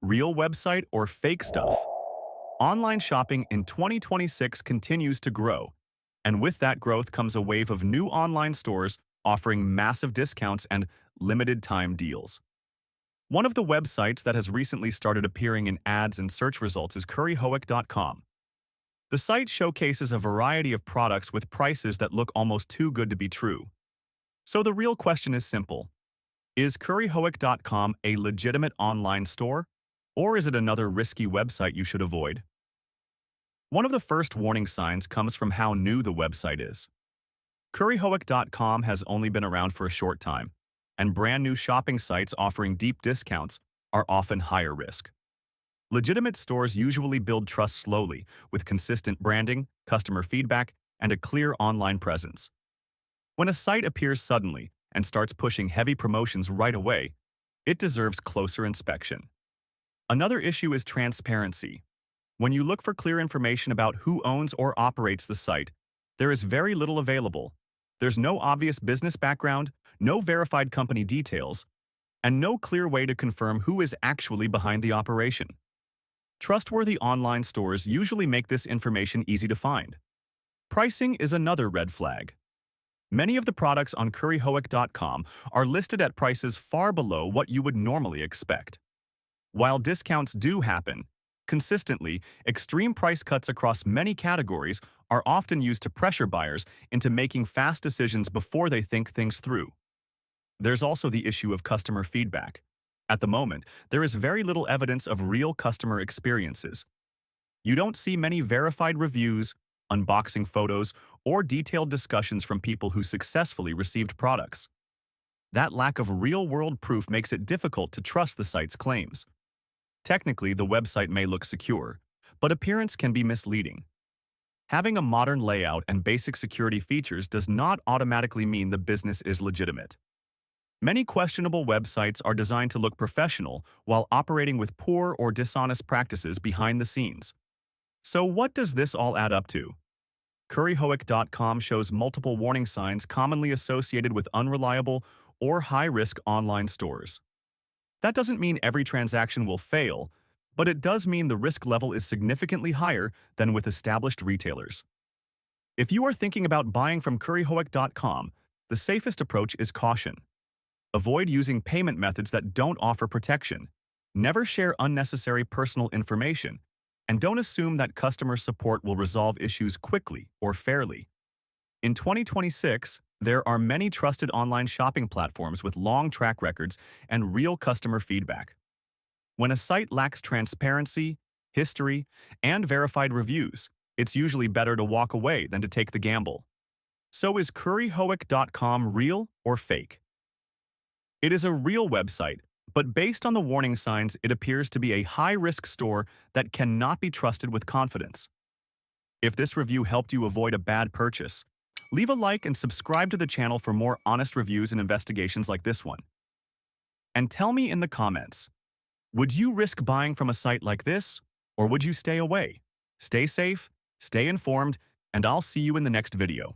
real website or fake stuff? Online shopping in 2026 continues to grow, and with that growth comes a wave of new online stores offering massive discounts and limited-time deals. One of the websites that has recently started appearing in ads and search results is curryhoic.com. The site showcases a variety of products with prices that look almost too good to be true. So the real question is simple. Is curryhoic.com a legitimate online store, or is it another risky website you should avoid? One of the first warning signs comes from how new the website is. Curryhoic.com has only been around for a short time, and brand new shopping sites offering deep discounts are often higher risk. Legitimate stores usually build trust slowly with consistent branding, customer feedback, and a clear online presence. When a site appears suddenly and starts pushing heavy promotions right away, it deserves closer inspection. Another issue is transparency. When you look for clear information about who owns or operates the site, there is very little available. There's no obvious business background, no verified company details, and no clear way to confirm who is actually behind the operation. Trustworthy online stores usually make this information easy to find. Pricing is another red flag. Many of the products on curryhoic.com are listed at prices far below what you would normally expect. While discounts do happen, consistently, extreme price cuts across many categories are often used to pressure buyers into making fast decisions before they think things through. There's also the issue of customer feedback. At the moment, there is very little evidence of real customer experiences. You don't see many verified reviews, unboxing photos, or detailed discussions from people who successfully received products. That lack of real-world proof makes it difficult to trust the site's claims. Technically, the website may look secure, but appearance can be misleading. Having a modern layout and basic security features does not automatically mean the business is legitimate. Many questionable websites are designed to look professional while operating with poor or dishonest practices behind the scenes. So what does this all add up to? Curryhoic.com shows multiple warning signs commonly associated with unreliable or high-risk online stores. That doesn't mean every transaction will fail, but it does mean the risk level is significantly higher than with established retailers. If you are thinking about buying from curryhoic.com, the safest approach is caution. Avoid using payment methods that don't offer protection. Never share unnecessary personal information, and don't assume that customer support will resolve issues quickly or fairly. In 2026, there are many trusted online shopping platforms with long track records and real customer feedback. When a site lacks transparency, history, and verified reviews, it's usually better to walk away than to take the gamble. So is curryhoic.com real or fake? It is a real website, but based on the warning signs, it appears to be a high-risk store that cannot be trusted with confidence. If this review helped you avoid a bad purchase, leave a like and subscribe to the channel for more honest reviews and investigations like this one. And tell me in the comments, would you risk buying from a site like this, or would you stay away? Stay safe, stay informed, and I'll see you in the next video.